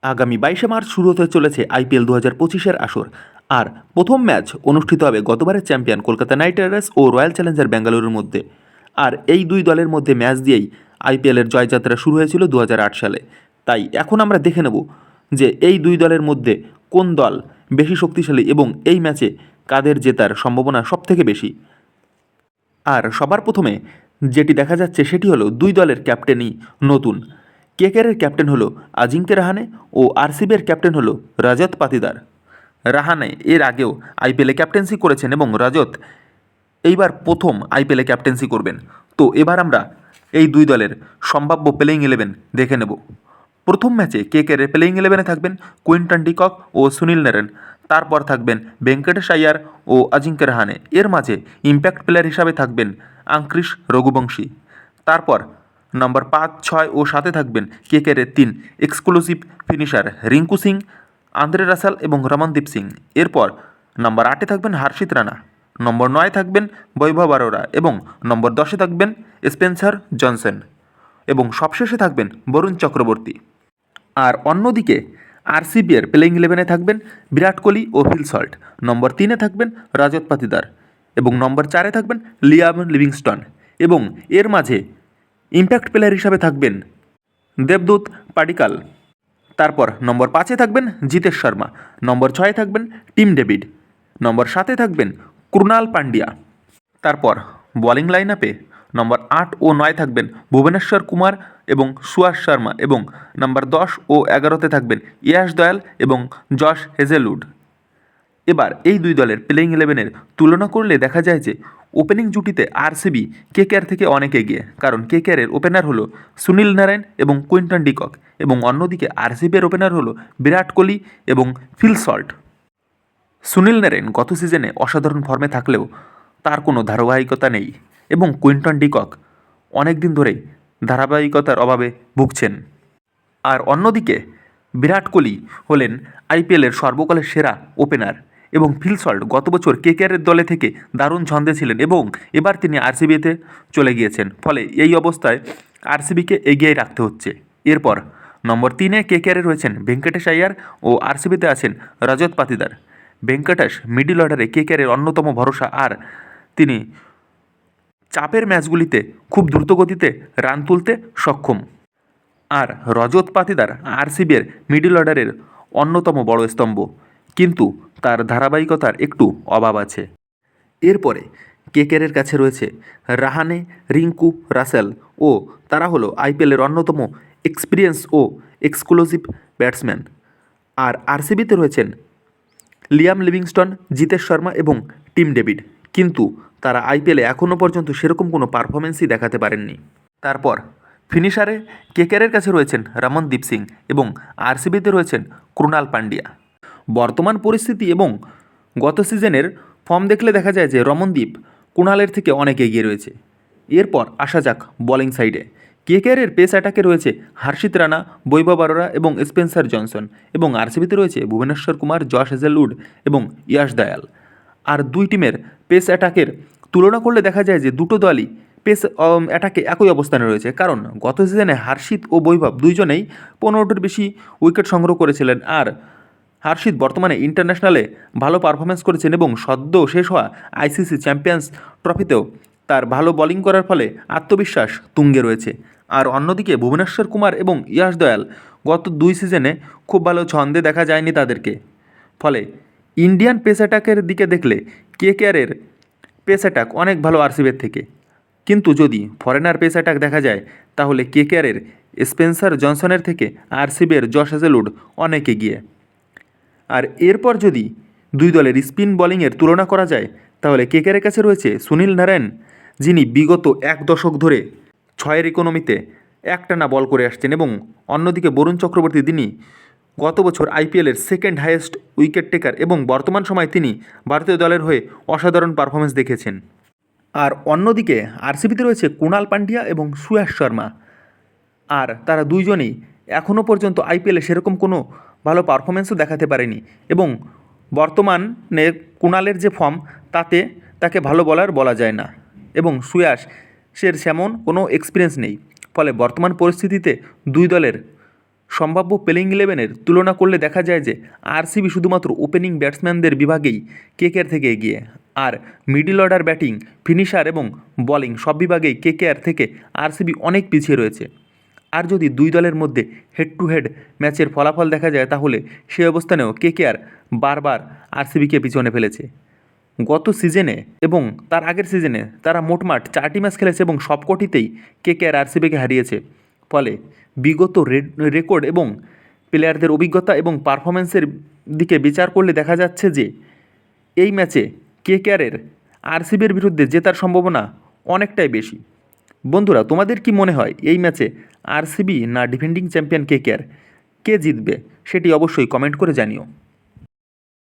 আগামী 22শে মার্চ শুরু হতে চলেছে আইপিএল 2025-এর আসর। আর প্রথম ম্যাচ অনুষ্ঠিত হবে গতবারের চ্যাম্পিয়ন কলকাতা নাইট রাইডার্স ও রয়্যাল চ্যালেঞ্জার বেঙ্গালুরুর মধ্যে। আর এই দুই দলের মধ্যে ম্যাচ দিয়েই আইপিএলের জয়যাত্রা শুরু হয়েছিল 2008 সালে। তাই এখন আমরা দেখে নেব যে এই দুই দলের মধ্যে কোন দল বেশি শক্তিশালী এবং এই ম্যাচে কাদের জেতার সম্ভাবনা সবথেকে বেশি। আর সবার প্রথমে যেটি দেখা যাচ্ছে সেটি হলো দুই দলের ক্যাপ্টেনই নতুন। কেকেআরের ক্যাপ্টেন হলো আজিঙ্ক্য রাহানে ও আরসিবির ক্যাপ্টেন হলো রজত পাতিদার। রাহানে এর আগেও আইপিএলে ক্যাপ্টেন্সি করেছেন এবং রজত এইবার প্রথম আইপিএলে ক্যাপ্টেন্সি করবেন। তো এবার আমরা এই দুই দলের সম্ভাব্য প্লেইং 11 দেখে নেব। প্রথম ম্যাচে কেকেআরের প্লেইং 11-এ থাকবেন কুইন্টন ডিকক ও সুনীল নারায়ণ। তারপর থাকবেন ভেঙ্কটেশ আয়ার ও আজিঙ্ক্য রাহানে। এর মাঝে ইম্প্যাক্ট প্লেয়ার হিসাবে থাকবেন আঙ্ক্রিশ রঘুবংশী। তারপর নম্বর 5, 6 ও 7-এ থাকবেন কেকেআরের 3 exclusive finisher Rinku Singh, Andre Russell এবং রমনদীপ সিং। এরপর নম্বর 8-এ থাকবেন হর্ষিত রানা, নম্বর 9-এ থাকবেন বৈভব অরোরা এবং নম্বর 10-এ থাকবেন স্পেন্সার জনসন এবং সবশেষে থাকবেন বরুণ চক্রবর্তী। আর অন্যদিকে আরসিবির প্লেইং 11-এ থাকবেন বিরাট কোহলি ও ফিল সল্ট, নম্বর 3-এ থাকবেন রজত পাতিদার এবং নম্বর 4-এ থাকবেন লিয়াম লিভিংস্টন এবং এর মাঝে ইম্প্যাক্ট প্লেয়ার হিসাবে থাকবেন দেবদূত পাডিক্কাল। তারপর নম্বর 5-এ থাকবেন জিতেশ শর্মা, নম্বর 6-এ থাকবেন টিম ডেভিড, নম্বর 7-এ থাকবেন ক্রুনাল পান্ডিয়া। তারপর বোলিং লাইন আপে নম্বর 8 ও 9 থাকবেন ভুবনেশ্বর কুমার এবং সুয়াস শর্মা এবং নম্বর 10 ও 11-তে থাকবেন ইয়াশ দয়াল এবং জশ হেজেলউড। এবার এই দুই দলের প্লেইং 11-এর তুলনা করলে দেখা যায় যে ওপেনিং জুটিতে আরসিবি কেকেআর থেকে অনেক এগিয়ে, কারণ কেকেআরের ওপেনার হলো সুনীল নারায়ণ এবং কুইন্টন ডিকক এবং অন্যদিকে আরসিবির ওপেনার হলো বিরাট কোহলি এবং ফিল সল্ট। সুনীল নারায়ণ গত সিজনে অসাধারণ ফর্মে থাকলেও তার কোনো ধারাবাহিকতা নেই এবং কুইন্টন ডিকক অনেক দিন ধরেই ধারাবাহিকতার অভাবে ভুগছেন। আর অন্যদিকে বিরাট কোহলি হলেন আইপিএলের সর্বকালের সেরা ওপেনার এবং ফিল সল্ট গত বছর কেকেআরের দলে থেকে দারুণ ছন্দে ছিলেন এবং এবার তিনি আরসিবিতে চলে গিয়েছেন। ফলে এই অবস্থায় আরসিবিকে এগিয়ে রাখতে হচ্ছে। এরপর নম্বর 3-এ কেকেআরে রয়েছেন ভেঙ্কটেশ আয়ার ও আরসিবিতে আছেন রজত পাতিদার। ভেঙ্কটেশ মিডল অর্ডারে কেকেআরের অন্যতম ভরসা, আর তিনি চাপের ম্যাচগুলিতে খুব দ্রুতগতিতে রান তুলতে সক্ষম। আর রজত পাতিদার আরসিবির মিডল অর্ডারের অন্যতম বড় স্তম্ভ, কিন্তু তার ধারাবাহিকতার একটু অভাব আছে। এরপরে কেকেআরের কাছে রয়েছে রাহানে, রিঙ্কু, রাসেল ও তারা হলো আইপিএলের অন্যতম এক্সপিরিয়েন্স ও এক্সক্লুসিভ ব্যাটসম্যান। আর আরসিবিতে রয়েছেন লিয়াম লিভিংস্টন, জিতেশ শর্মা এবং টিম ডেভিড, কিন্তু তারা আইপিএলে এখনও পর্যন্ত সেরকম কোনো পারফরমেন্সই দেখাতে পারেননি। তারপর ফিনিশারে কেকেআরের কাছে রয়েছেন রমনদীপ সিং এবং আরসিবিতে রয়েছেন ক্রুনাল পান্ডিয়া। বর্তমান পরিস্থিতি এবং গত সিজনের ফর্ম দেখলে দেখা যায় যে রমনদীপ ক্রুনালের থেকে অনেক এগিয়ে রয়েছে। এরপর আসা যাক বোলিং সাইডে। কেকেআরের পেস অ্যাটাকে রয়েছে হর্ষিত রানা, বৈভব অরোরা এবং স্পেন্সার জনসন এবং আরসিবিতে রয়েছে ভুবনেশ্বর কুমার, জশ হেজেলউড এবং ইয়াশ দয়াল। আর দুই টিমের পেস অ্যাটাকের তুলনা করলে দেখা যায় যে দুটো দলই পেস অ্যাটাকে একই অবস্থানে রয়েছে, কারণ গত সিজনে হর্ষিত ও বৈভব দুইজনেই 15টির বেশি উইকেট সংগ্রহ করেছিলেন। আর হর্ষিত বর্তমানে ইন্টারন্যাশনালে ভালো পারফরমেন্স করেছেন এবং সদ্য শেষ হওয়া আইসিসি চ্যাম্পিয়ন্স ট্রফিতেও তার ভালো বোলিং করার ফলে আত্মবিশ্বাস তুঙ্গে রয়েছে। আর অন্যদিকে ভুবনেশ্বর কুমার এবং ইয়াশ দয়াল গত 2 সিজনে খুব ভালো ছন্দে দেখা যায়নি তাদেরকে। ফলে ইন্ডিয়ান পেস অ্যাটাকের দিকে দেখলে কেকেআরের পেস অ্যাটাক অনেক ভালো আরসিবির থেকে, কিন্তু যদি ফরেনার পেস অ্যাটাক দেখা যায় তাহলে কেকেআরের স্পেন্সার জনসনের থেকে আরসিবির জশ হেজেলউড অনেক এগিয়ে। আর এরপর যদি দুই দলের স্পিন বোলিংয়ের তুলনা করা যায় তাহলে কেকেআরের কাছে রয়েছে সুনীল নারায়ণ, যিনি বিগত 1 দশক ধরে 6-এর ইকোনমিতে একটানা বল করে আসছেন এবং অন্যদিকে বরুণ চক্রবর্তী, তিনি গত বছর আইপিএলের সেকেন্ড হাইয়েস্ট উইকেট টেকার এবং বর্তমান সময়ে তিনি ভারতীয় দলের হয়ে অসাধারণ পারফরমেন্স দেখেছেন। আর অন্যদিকে আরসিবিতে রয়েছে ক্রুনাল পান্ডিয়া এবং সুয়াস শর্মা, আর তারা দুইজনেই এখনও পর্যন্ত আইপিএলে সেরকম কোনো ভালো পারফরমেন্সও দেখাতে পারেনি এবং বর্তমানে ক্রুনালের যে ফর্ম তাতে তাকে ভালো বলার বলা যায় না এবং সুয়াসের সেমন কোনো এক্সপিরিয়েন্স নেই। ফলে বর্তমান পরিস্থিতিতে দুই দলের সম্ভাব্য প্লেইং ইলেভেনের তুলনা করলে দেখা যায় যে আরসিবি শুধুমাত্র ওপেনিং ব্যাটসম্যানদের বিভাগেই কেকেআর থেকে এগিয়ে, আর মিডল অর্ডার ব্যাটিং, ফিনিশার এবং বোলিং সব বিভাগেই কেকেআর থেকে আরসিবি অনেক পিছিয়ে রয়েছে। আর যদি দুই দলের মধ্যে হেড টু হেড ম্যাচের ফলাফল দেখা যায় তাহলে সেই অবস্থানেও কেকেআর বারবার আরসিবিকে পিছনে ফেলেছে। গত সিজনে এবং তার আগের সিজনে তারা মোটমাট 4টি ম্যাচ খেলেছে এবং সবকটিতেই কেকেআর আরসিবিকে হারিয়েছে। ফলে বিগত রেকর্ড এবং প্লেয়ারদের অভিজ্ঞতা এবং পারফরম্যান্সের দিকে বিচার করলে দেখা যাচ্ছে যে এই ম্যাচে কেকেআরের আরসিবির বিরুদ্ধে জেতার সম্ভাবনা অনেকটাই বেশি। বন্ধুরা, তোমাদের কি মনে হয় এই ম্যাচে আরসিবি না ডিফেন্ডিং চ্যাম্পিয়ন কেকেআর কে জিতবে সেটি অবশ্যই কমেন্ট করে জানিও।